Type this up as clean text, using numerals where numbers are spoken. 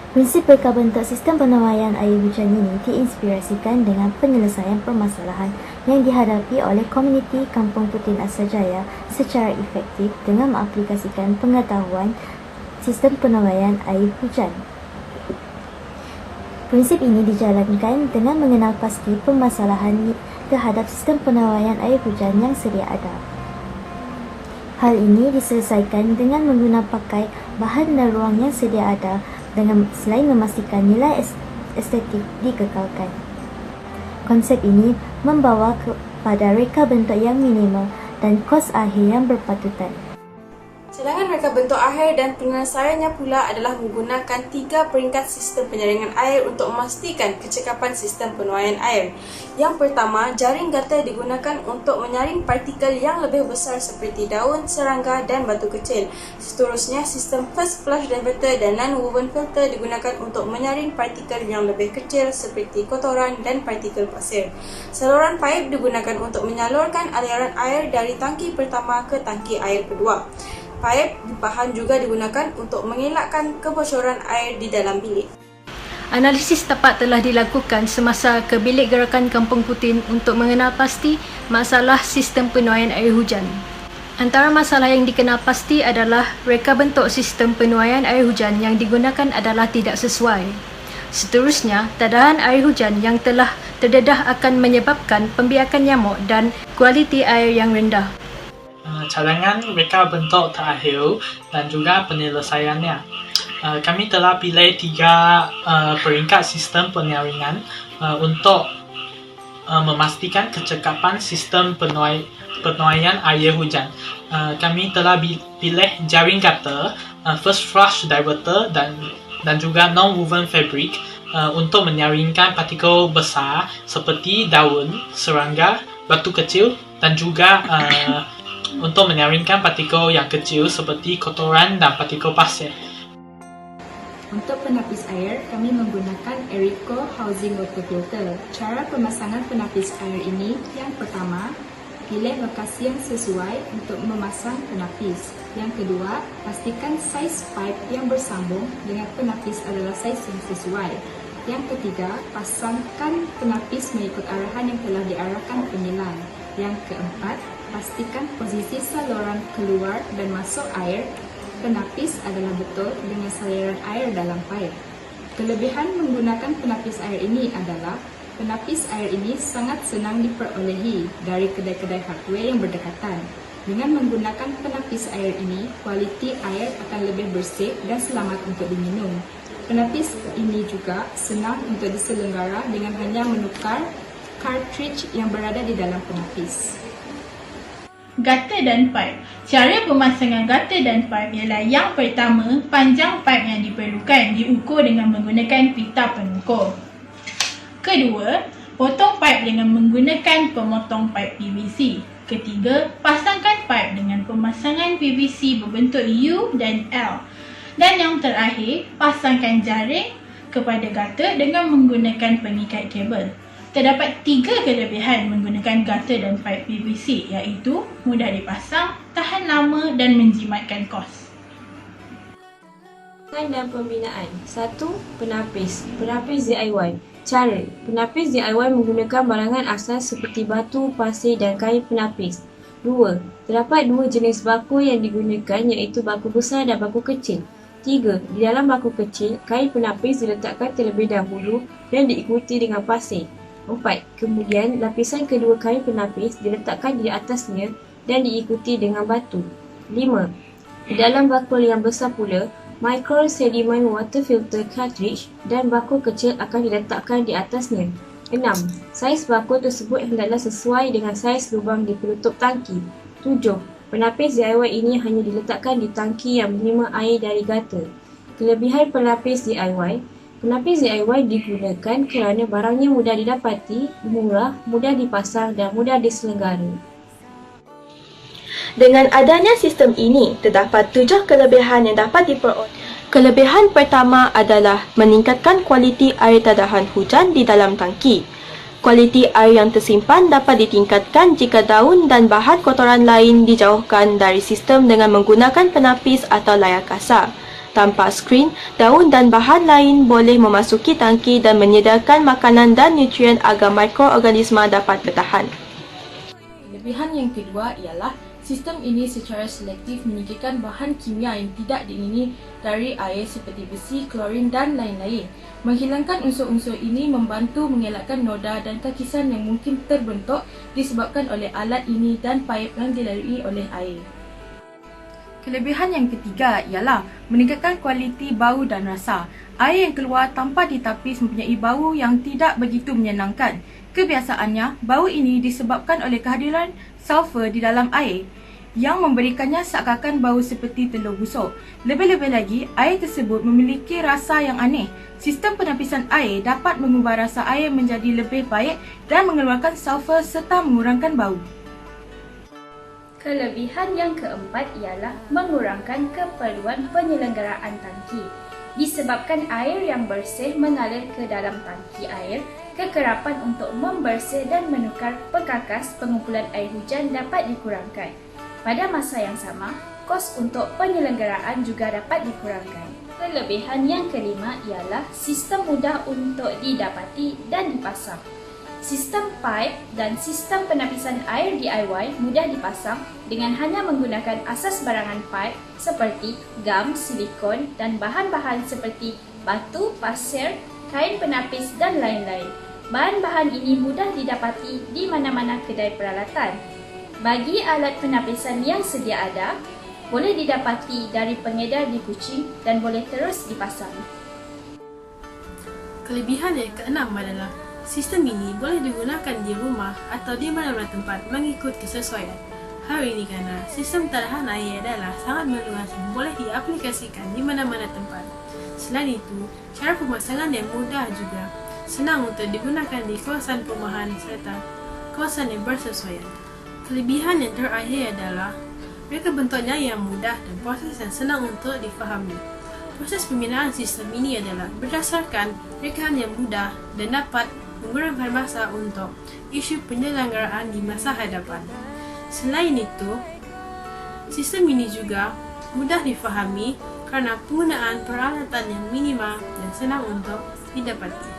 Prinsip reka bentuk sistem penuaian air hujan ini diinspirasikan dengan penyelesaian permasalahan yang dihadapi oleh komuniti Kampung Putin Asrajaya secara efektif dengan mengaplikasikan pengetahuan sistem penuaian air hujan. Prinsip ini dijalankan dengan mengenal pasti permasalahan terhadap sistem penuaian air hujan yang sedia ada. Hal ini diselesaikan dengan menggunakan pakai bahan dan ruang yang sedia ada dengan selain memastikan nilai estetik dikekalkan. Konsep ini membawa kepada reka bentuk yang minimal dan kos akhir yang berpatutan. Cadangan reka bentuk akhir dan penyelesaiannya pula adalah menggunakan 3 peringkat sistem penyaringan air untuk memastikan kecekapan sistem penuaian air. Yang pertama, jaring gata digunakan untuk menyaring partikel yang lebih besar seperti daun, serangga dan batu kecil. Seterusnya, sistem first flush diverter dan non-woven filter digunakan untuk menyaring partikel yang lebih kecil seperti kotoran dan partikel pasir. Saluran pipe digunakan untuk menyalurkan aliran air dari tangki pertama ke tangki air kedua. Paip bahan juga digunakan untuk mengelakkan kebocoran air di dalam bilik. Analisis tapak telah dilakukan semasa ke bilik gerakan Kampung Putin untuk mengenal pasti masalah sistem penuaian air hujan. Antara masalah yang dikenal pasti adalah reka bentuk sistem penuaian air hujan yang digunakan adalah tidak sesuai. Seterusnya, tadahan air hujan yang telah terdedah akan menyebabkan pembiakan nyamuk dan kualiti air yang rendah. Cadangan reka bentuk terakhir dan juga penyelesaiannya. Kami telah pilih 3 peringkat sistem penyaringan untuk memastikan kecekapan sistem penuaian air hujan. Kami telah pilih jaring gata, first flush diverter dan juga non-woven fabric untuk menyaringkan partikel besar seperti daun, serangga, batu kecil dan juga untuk menyaringkan partikel yang kecil seperti kotoran dan partikel pasir. Untuk penapis air, kami menggunakan Erico Housing Water Filter. Cara pemasangan penapis air ini, yang pertama, pilih lokasi yang sesuai untuk memasang penapis. Yang kedua, pastikan saiz pipe yang bersambung dengan penapis adalah saiz yang sesuai. Yang ketiga, pasangkan penapis mengikut arahan yang telah diarahkan penyelam. Yang keempat, pastikan posisi saluran keluar dan masuk air penapis adalah betul dengan saluran air dalam pipe. Kelebihan menggunakan penapis air ini adalah penapis air ini sangat senang diperolehi dari kedai-kedai hardware yang berdekatan. Dengan menggunakan penapis air ini, kualiti air akan lebih bersih dan selamat untuk diminum. Penapis ini juga senang untuk diselenggara dengan hanya menukar cartridge yang berada di dalam penapis. Gata dan pipe. Cara pemasangan gata dan pipe ialah yang pertama, panjang pipe yang diperlukan diukur dengan menggunakan pita pengukur. Kedua, potong pipe dengan menggunakan pemotong pipe PVC. Ketiga, pasangkan pipe dengan pemasangan PVC berbentuk U dan L. Dan yang terakhir, pasangkan jaring kepada gata dengan menggunakan pengikat kabel. Terdapat 3 kelebihan menggunakan gata dan pipe PVC, iaitu mudah dipasang, tahan lama dan menjimatkan kos. Dan pembinaan. 1. Penapis. Penapis DIY. Cara. Penapis DIY menggunakan barangan asas seperti batu, pasir dan kain penapis. 2. Terdapat 2 jenis baku yang digunakan, iaitu baku besar dan baku kecil. 3. Di dalam baku kecil, kain penapis diletakkan terlebih dahulu dan diikuti dengan pasir. 4. Kemudian, lapisan kedua kain penapis diletakkan di atasnya dan diikuti dengan batu. 5. Di dalam bakul yang besar pula, micro sediment water filter cartridge dan bakul kecil akan diletakkan di atasnya. 6. Saiz bakul tersebut hendaklah sesuai dengan saiz lubang di penutup tangki. 7. Penapis DIY ini hanya diletakkan di tangki yang menerima air dari gata. Kelebihan penapis DIY. Penapis DIY digunakan kerana barangnya mudah didapati, murah, mudah dipasang dan mudah diselenggara. Dengan adanya sistem ini, terdapat 7 kelebihan yang dapat diperoleh. Kelebihan pertama adalah meningkatkan kualiti air tadahan hujan di dalam tangki. Kualiti air yang tersimpan dapat ditingkatkan jika daun dan bahan kotoran lain dijauhkan dari sistem dengan menggunakan penapis atau layar kasar. Tanpa skrin, daun dan bahan lain boleh memasuki tangki dan menyediakan makanan dan nutrien agar mikroorganisma dapat bertahan. Kelebihan yang kedua ialah sistem ini secara selektif menyingkirkan bahan kimia yang tidak diingini dari air seperti besi, klorin dan lain-lain. Menghilangkan unsur-unsur ini membantu mengelakkan noda dan kakisan yang mungkin terbentuk disebabkan oleh alat ini dan paip yang dilalui oleh air. Kelebihan yang ketiga ialah meningkatkan kualiti bau dan rasa. Air yang keluar tanpa ditapis mempunyai bau yang tidak begitu menyenangkan. Kebiasaannya, bau ini disebabkan oleh kehadiran sulfur di dalam air yang memberikannya seakan bau seperti telur busuk. Lebih-lebih lagi, air tersebut memiliki rasa yang aneh. Sistem penapisan air dapat mengubah rasa air menjadi lebih baik dan mengeluarkan sulfur serta mengurangkan bau. Kelebihan yang keempat ialah mengurangkan keperluan penyelenggaraan tangki. Disebabkan air yang bersih mengalir ke dalam tangki air, kekerapan untuk membersih dan menukar perkakas pengumpulan air hujan dapat dikurangkan. Pada masa yang sama, kos untuk penyelenggaraan juga dapat dikurangkan. Kelebihan yang kelima ialah sistem mudah untuk didapati dan dipasang. Sistem pipe dan sistem penapisan air DIY mudah dipasang dengan hanya menggunakan asas barangan pipe seperti gam, silikon dan bahan-bahan seperti batu, pasir, kain penapis dan lain-lain. Bahan-bahan ini mudah didapati di mana-mana kedai peralatan. Bagi alat penapisan yang sedia ada, boleh didapati dari pengedar di Kuching dan boleh terus dipasang. Kelebihan yang keenam adalah sistem ini boleh digunakan di rumah atau di mana-mana tempat mengikut kesesuaian. Hal ini kerana sistem tadahan air adalah sangat meluas dan boleh diaplikasikan di mana-mana tempat. Selain itu, cara pemasangan yang mudah juga senang untuk digunakan di kawasan perumahan serta kawasan yang bersesuaian. Kelebihan yang terakhir adalah reka bentuknya yang mudah dan proses yang senang untuk difahami. Proses pembinaan sistem ini adalah berdasarkan rekaan yang mudah dan dapat mengurangkan masa untuk isu penyelenggaraan di masa hadapan. Selain itu, sistem ini juga mudah difahami kerana penggunaan peralatan yang minimal dan senang untuk didapati.